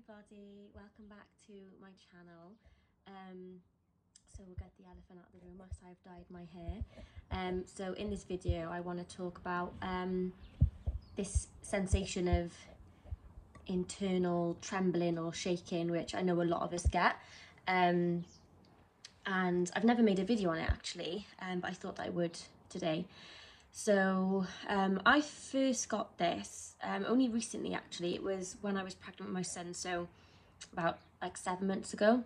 everybody, welcome back to my channel. So we'll get the elephant out of the room whilst I've dyed my hair. So in this video I want to talk about this sensation of internal trembling or shaking, which I know a lot of us get, and I've never made a video on it actually, but I thought I would today. So I first got this only recently actually. It was when I was pregnant with my son, so about like 7 months ago,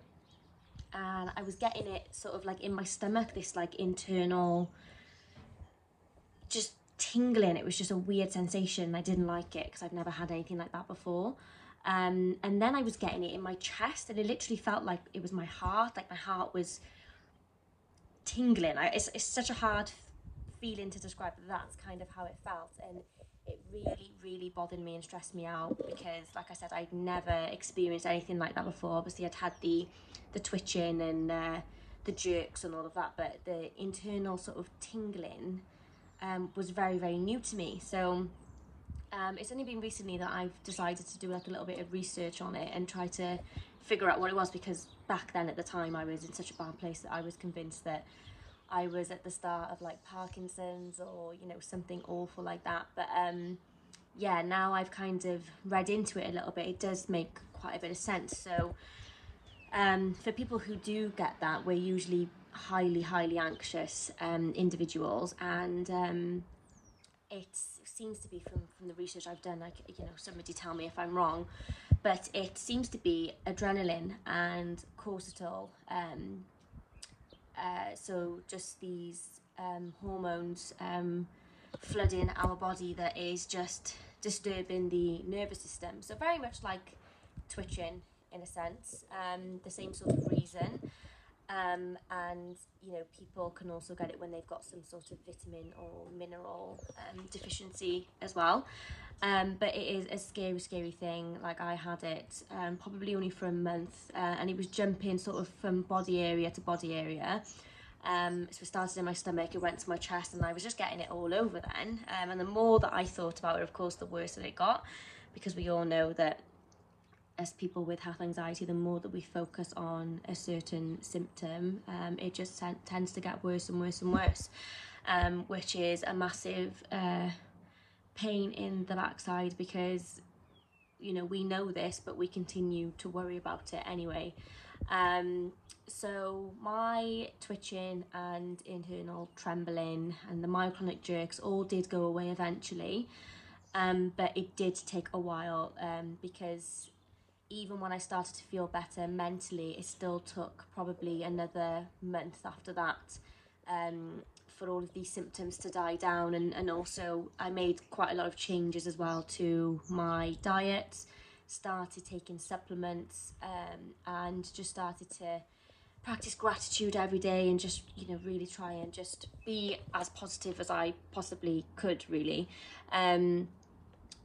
and I was getting it sort of like in my stomach, this like internal just tingling. It was just a weird sensation. I didn't like it because I've never had anything like that before. And then I was getting it in my chest, and it literally felt like it was my heart, like my heart was tingling. It's such a hard feeling to describe, but that's kind of how it felt, and it really bothered me and stressed me out because, like I said, I'd never experienced anything like that before. Obviously I'd had the twitching and the jerks and all of that, but the internal sort of tingling was very new to me. So it's only been recently that I've decided to do like a little bit of research on it and try to figure out what it was, because back then at the time I was in such a bad place that I was convinced that I was at the start of like Parkinson's or, you know, something awful like that. But yeah, now I've kind of read into it a little bit. It does make quite a bit of sense. So for people who do get that, we're usually highly anxious individuals, and it seems to be, from the research I've done, like, you know, somebody tell me if I'm wrong, but it seems to be adrenaline and cortisol, so just these hormones flooding our body that is just disturbing the nervous system. So very much like twitching in a sense, the same sort of reason. And you know, people can also get it when they've got some sort of vitamin or mineral deficiency as well. But it is a scary thing. Like, I had it probably only for a month, and it was jumping sort of from body area to body area. So it started in my stomach, it went to my chest, and I was just getting it all over then. And the more that I thought about it, of course, the worse that it got, because we all know that as people with health anxiety, the more that we focus on a certain symptom, it just tends to get worse and worse, which is a massive pain in the backside, because, you know, we know this, but we continue to worry about it anyway. So my twitching and internal trembling and the myoclonic jerks all did go away eventually, but it did take a while, because even when I started to feel better mentally, it still took probably another month after that for all of these symptoms to die down. And also I made quite a lot of changes as well to my diet, started taking supplements, and just started to practice gratitude every day, and just, you know, really try and just be as positive as I possibly could, really.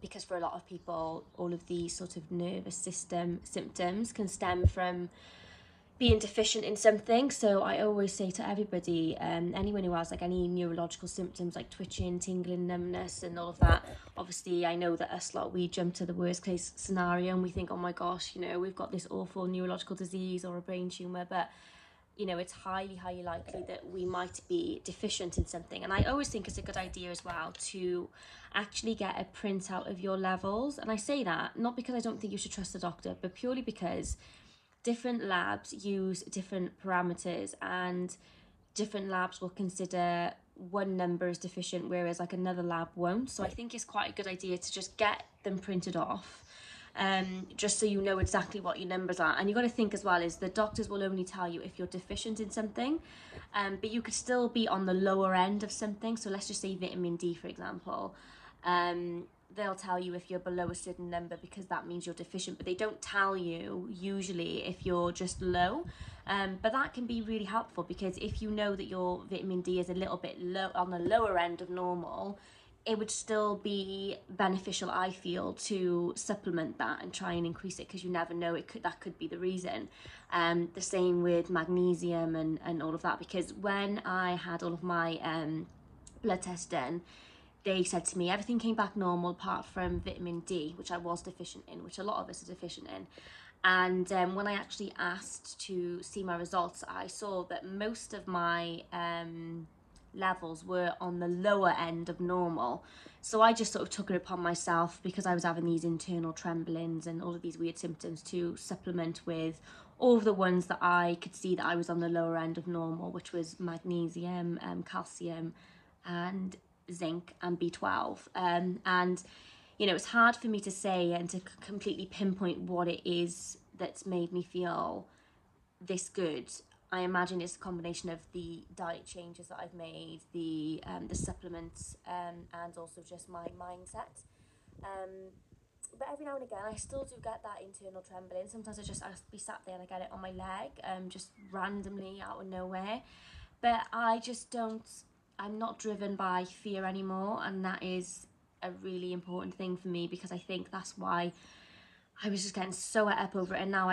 Because for a lot of people, all of these sort of nervous system symptoms can stem from being deficient in something. So I always say to everybody, anyone who has like any neurological symptoms like twitching, tingling, numbness and all of that, obviously I know that us lot, we jump to the worst case scenario and we think, oh my gosh, you know, we've got this awful neurological disease or a brain tumour, but you know, it's highly likely that we might be deficient in something. And I always think it's a good idea as well to actually get a printout of your levels. And I say that not because I don't think you should trust the doctor, but purely because different labs use different parameters, and different labs will consider one number as deficient, whereas like another lab won't. So I think it's quite a good idea to just get them printed off, just so you know exactly what your numbers are. And you got to think as well is the doctors will only tell you if you're deficient in something, but you could still be on the lower end of something. So let's just say vitamin D, for example. They'll tell you if you're below a certain number because that means you're deficient, but they don't tell you usually if you're just low. But that can be really helpful, because if you know that your vitamin D is a little bit low, on the lower end of normal, it would still be beneficial, I feel, to supplement that and try and increase it, because you never know, that could be the reason. The same with magnesium and all of that, because when I had all of my blood tests done, they said to me everything came back normal apart from vitamin D, which I was deficient in, which a lot of us are deficient in. And when I actually asked to see my results, I saw that most of my levels were on the lower end of normal. So I just sort of took it upon myself, because I was having these internal tremblings and all of these weird symptoms, to supplement with all of the ones that I could see that I was on the lower end of normal, which was magnesium, calcium, and zinc and B12. And you know, it's hard for me to say and to completely pinpoint what it is that's made me feel this good. I imagine it's a combination of the diet changes that I've made, the supplements, and also just my mindset. Um, but every now and again, I still do get that internal trembling. Sometimes I'll be sat there and I get it on my leg, just randomly out of nowhere. But I just don't. I'm not driven by fear anymore, and that is a really important thing for me, because I think that's why I was just getting so up over it. And now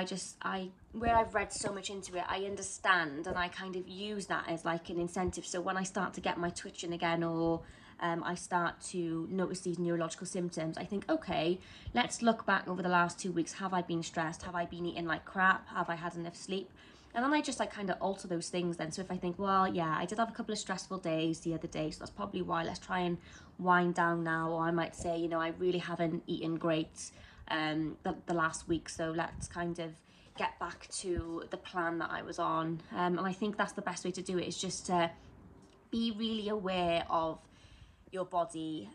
where I've read so much into it, I understand, and I kind of use that as like an incentive. So when I start to get my twitching again, or I start to notice these neurological symptoms, I think, okay, let's look back over the last 2 weeks. Have I been stressed? Have I been eating like crap? Have I had enough sleep? And then I just like kind of alter those things then. So if I think, well, yeah, I did have a couple of stressful days the other day, so that's probably why. Let's try and wind down now. Or I might say, you know, I really haven't eaten great the last week, so let's kind of get back to the plan that I was on. And I think that's the best way to do it, is just to be really aware of your body,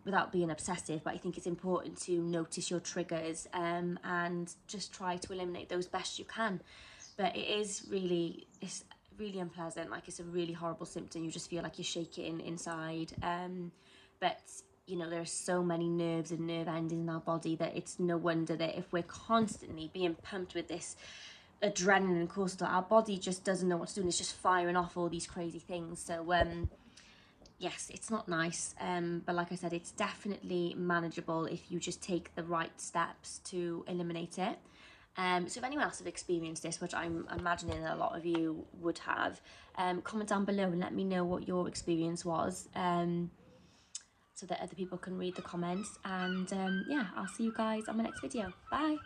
without being obsessive. But I think it's important to notice your triggers, and just try to eliminate those best you can. But it's really unpleasant. Like, it's a really horrible symptom. You just feel like you're shaking inside. But you know, there are so many nerves and nerve endings in our body that it's no wonder that if we're constantly being pumped with this adrenaline and cortisol, our body just doesn't know what to do, and it's just firing off all these crazy things. So yes, it's not nice, but like I said, it's definitely manageable if you just take the right steps to eliminate it. So if anyone else have experienced this, which I'm imagining a lot of you would have, comment down below and let me know what your experience was, so that other people can read the comments. And yeah, I'll see you guys on my next video. Bye.